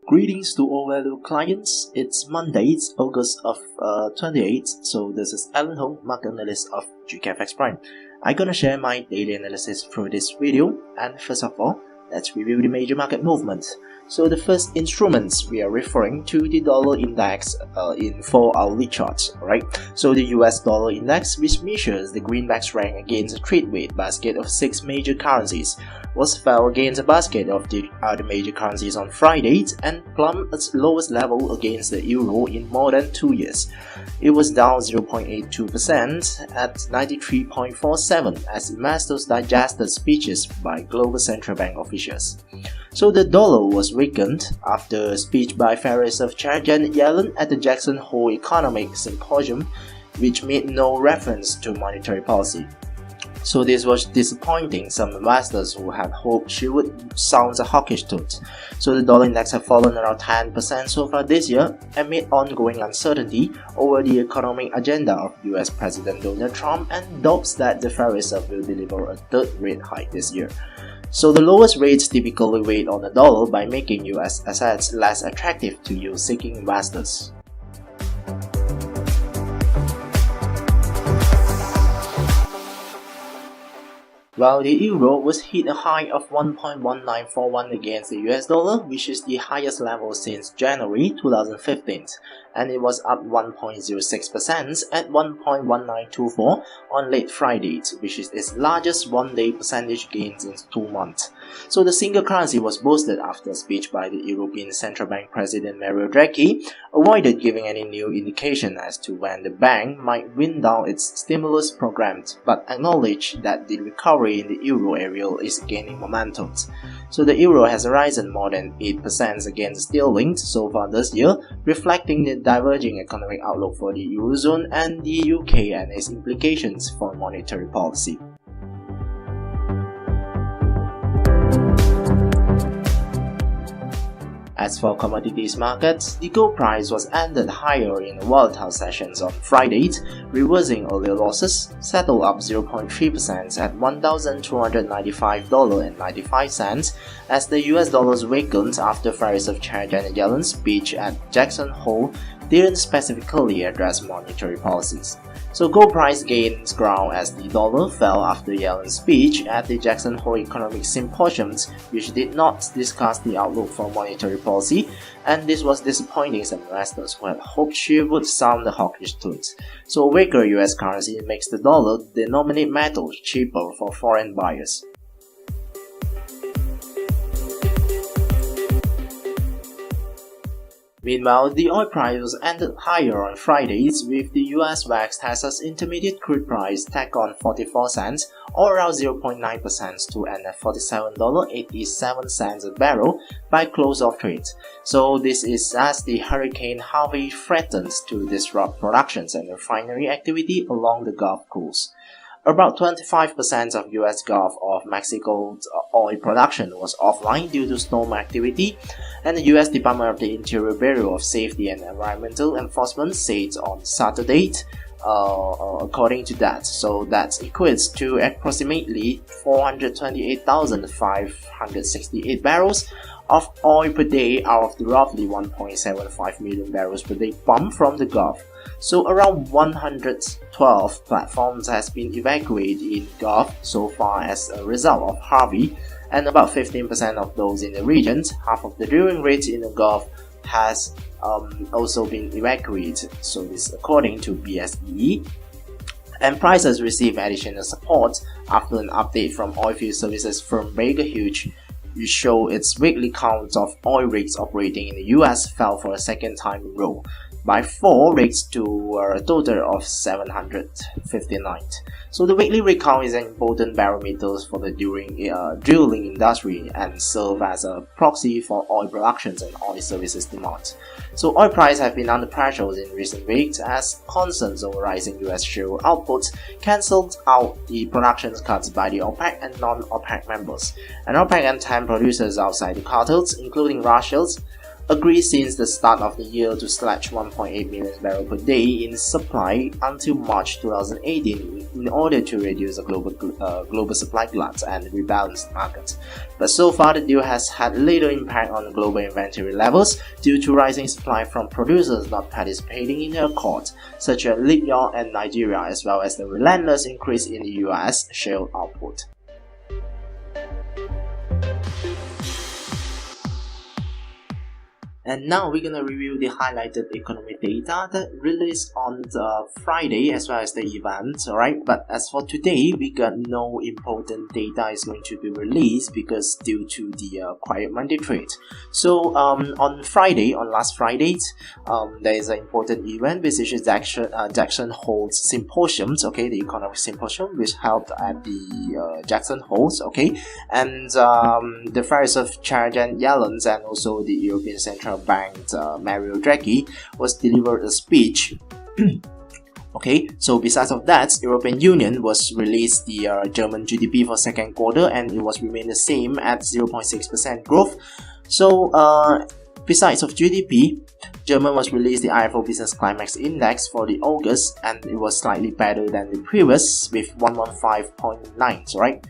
Greetings to all valued clients. It's Monday, August of 28th. So this is Alan Hong, market analyst of GKFXPrime. I'm gonna share my daily analysis through this video. And first of all, let's review the major market movements. So the first instruments we are referring to the dollar index in 4-hourly charts. Alright. So the US dollar index, which measures the greenback's rank against a trade weight basket of 6 major currencies, was fell against a basket of the other major currencies on Friday and plumbed its lowest level against the euro in more than 2 years. It was down 0.82% at 93.47 as investors digested speeches by global central bank officials. So the dollar was weakened after a speech by Federal Reserve Chair Janet Yellen at the Jackson Hole Economic Symposium, which made no reference to monetary policy. So this was disappointing some investors who had hoped she would sound a hawkish tone. So the dollar index has fallen around 10% so far this year amid ongoing uncertainty over the economic agenda of US President Donald Trump and doubts that the Federal Reserve will deliver a third rate hike this year. So the lowest rates typically weigh on the dollar by making US assets less attractive to yield-seeking investors. While the euro was hit a high of 1.1941 against the US dollar, which is the highest level since January 2015, and it was up 1.06% at 1.1924 on late Friday, which is its largest one-day percentage gain in 2 months. So the single currency was boosted after a speech by the European Central Bank President Mario Draghi avoided giving any new indication as to when the bank might wind down its stimulus programs, but acknowledged that the recovery in the euro area is gaining momentum. So the euro has risen more than 8% against sterling so far this year, reflecting the diverging economic outlook for the Eurozone and the UK and its implications for monetary policy. As for commodities markets, the gold price was ended higher in volatile sessions on Friday, reversing earlier losses, settled up 0.3% at $1,295.95 as the US dollars weakened after Federal Reserve Chair Janet Yellen's speech at Jackson Hole didn't specifically address monetary policies. So gold price gains ground as the dollar fell after Yellen's speech at the Jackson Hole Economic Symposium, which did not discuss the outlook for monetary policy, and this was disappointing some investors who had hoped she would sound the hawkish tone. So a weaker US currency makes the dollar denominate metals cheaper for foreign buyers. Meanwhile, the oil price was ended higher on Fridays with the US West Texas Intermediate crude price tack on 44 cents or around 0.9% to end at $47.87 a barrel by close of trade. So this is as the Hurricane Harvey threatens to disrupt productions and refinery activity along the Gulf Coast. About 25% of US Gulf of Mexico's oil production was offline due to storm activity, and the US Department of the Interior Bureau of Safety and Environmental Enforcement said on Saturday, according to that. So that equates to approximately 428,568 barrels of oil per day out of the roughly 1.75 million barrels per day pumped from the Gulf. So around 112 platforms has been evacuated in Gulf so far as a result of Harvey, and about 15% of those in the regions, half of the drilling rigs in the Gulf has also been evacuated. So this according to BSEE. And prices receive additional support after an update from oilfield services firm Baker Hughes, which show its weekly count of oil rigs operating in the US fell for a second time in a row by 4 rigs to a total of 759. So the weekly rig count is an important barometer for the drilling industry and serve as a proxy for oil productions and oil services demand. So oil prices have been under pressure in recent weeks as concerns over rising US shale output cancelled out the production cuts by the OPEC and non-OPEC members. And OPEC and 10 producers outside the cartels, including Russia's, agreed since the start of the year to slash 1.8 million barrels per day in supply until March 2018 in order to reduce the global supply glut and rebalance the market. But so far, the deal has had little impact on global inventory levels due to rising supply from producers not participating in the accord, such as Libya and Nigeria, as well as the relentless increase in the US shale output. And now we're gonna review the highlighted economic data that released on the Friday as well as the event, alright? But as for today, we got no important data is going to be released because due to the quiet Monday trade. So on last Friday, there is an important event which is Jackson Hole's Symposium, okay, the economic symposium which held at the Jackson Hole, okay, and the various of Janet Yellen and also the European Central Bank Mario Draghi was delivered a speech. Okay, so besides of that, European Union was released the German GDP for second quarter and it was remained the same at 0.6% growth. So besides of GDP, German was released the IFO Business Climax Index for the August and it was slightly better than the previous with 115.9, right?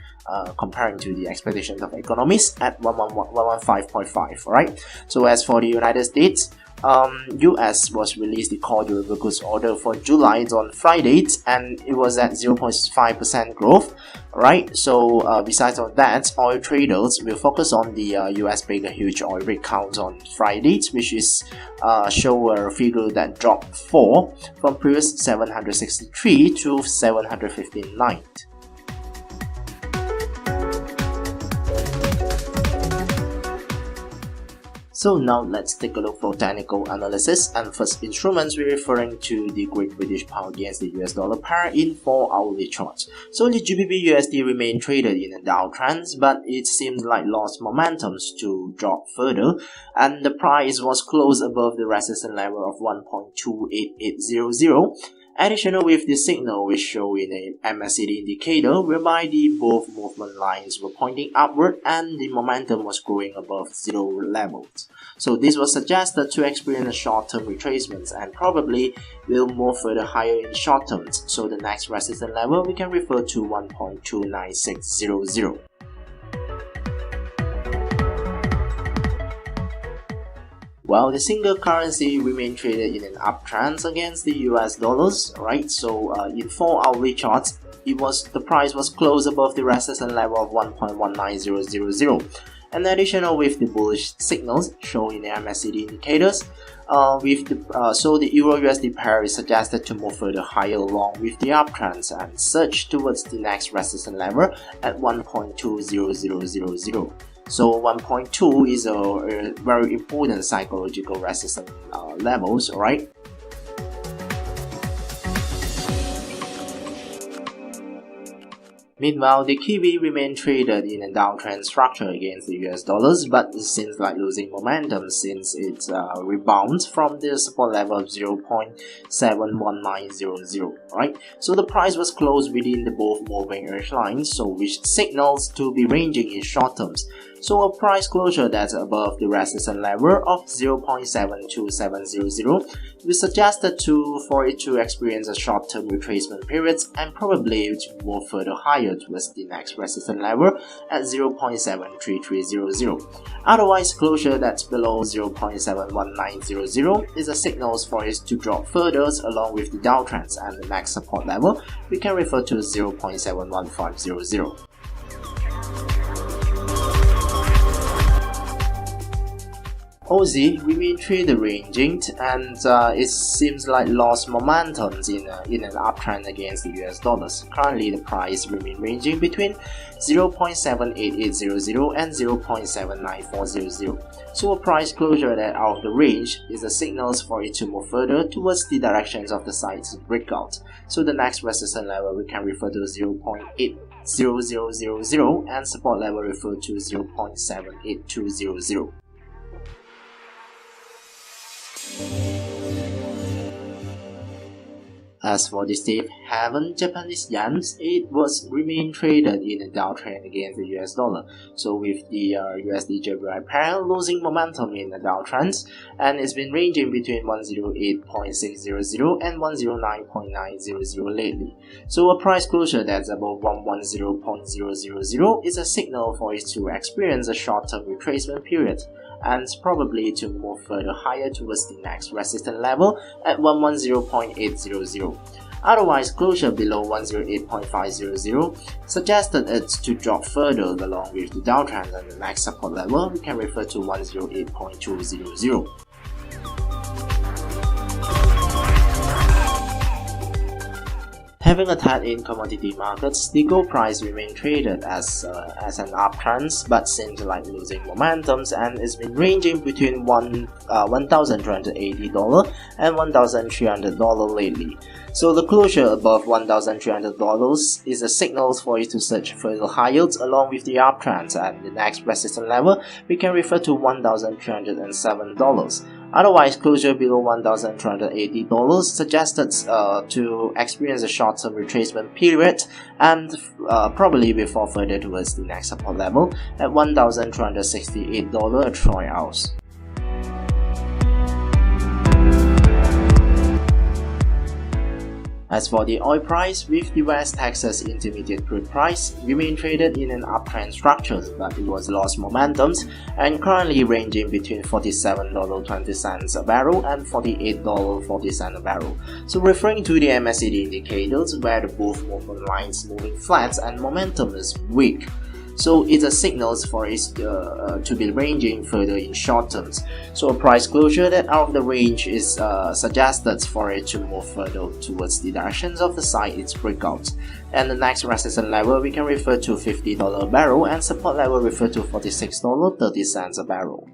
Comparing to the expectations of economists at 115.5, right? So as for the United States, US was released the core durable goods order for July on Friday and it was at 0.5% growth, right? So besides of that, oil traders will focus on the US Baker Hughes oil rig count on Friday, which is show a figure that dropped 4 from previous 763 to 759. So now let's take a look for technical analysis, and first instruments we're referring to the Great British Pound against the US dollar pair in 4-hourly charts. So the GBP USD remained traded in a downtrend, but it seems like lost momentum to drop further, and the price was close above the resistance level of 1.28800. Additional with the signal we show in a MACD indicator whereby the both movement lines were pointing upward and the momentum was growing above zero levels. So this was suggested to experience short-term retracements and probably will move further higher in short terms. So the next resistance level we can refer to 1.29600. While the single currency remained traded in an uptrend against the US dollars, right? So in 4-hourly charts, the price was close above the resistance level of 1.19000. And additional with the bullish signals shown in the MACD indicators, so the Euro USD pair is suggested to move further higher along with the uptrends and surge towards the next resistance level at 1.20000. So 1.2 is a very important psychological resistance levels, alright? Meanwhile, the Kiwi remained traded in a downtrend structure against the US dollars, but it seems like losing momentum since it rebounds from the support level of 0.71900, right? So the price was closed within the both moving average lines, so which signals to be ranging in short terms. So a price closure that's above the resistance level of 0.72700 we suggested for it to experience a short-term retracement period and probably to move further higher towards the next resistance level at 0.73300. Otherwise, closure that's below 0.71900 is a signal for it to drop further along with the downtrends, and the next support level we can refer to 0.71500. Aussie remained traded ranging and it seems like lost momentum in an uptrend against the US dollars. Currently, the price remains ranging between 0.78800 and 0.79400. So a price closure that out of the range is a signal for it to move further towards the directions of the side's breakout. So the next resistance level we can refer to 0.80000 and support level referred to 0.78200. As for the safe haven Japanese yen, it was remain traded in a downtrend against the US dollar. So with the USD JPY pair losing momentum in the downtrend, and it's been ranging between 108.600 and 109.900 lately. So a price closure that's above 110.000 is a signal for it to experience a short-term retracement period, and probably to move further higher towards the next resistance level at 110.800. Otherwise, closure below 108.500 suggested it to drop further along with the downtrend, and the next support level we can refer to 108.200. Having a tad in commodity markets, the gold price remained traded as an uptrend, but seems like losing momentums, and it's been ranging between $1,280 and $1,300 lately. So the closure above $1,300 is a signal for it to search further higher along with the uptrend, and the next resistance level we can refer to $1,307. Otherwise, closure below $1,380 suggested to experience a short-term retracement period, and probably before further towards the next support level at $1,368 a troy ounce. As for the oil price, with the West Texas Intermediate crude price remained traded in an uptrend structure, but it was lost momentum and currently ranging between $47.20 a barrel and $48.40 a barrel. So referring to the MACD indicators, where the both movement lines moving flat and momentum is weak. So it's a signal for it to be ranging further in short terms. So a price closure that out of the range is suggested for it to move further towards the directions of the side its breakout. And the next resistance level we can refer to $50 a barrel, and support level refer to $46.30 a barrel.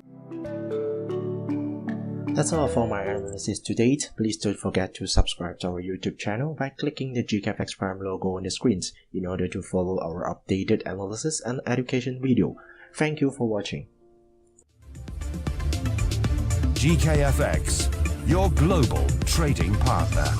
That's all for my analysis to date. Please don't forget to subscribe to our YouTube channel by clicking the GKFXPrime logo on the screens in order to follow our updated analysis and education video. Thank you for watching. GKFX, your global trading partner.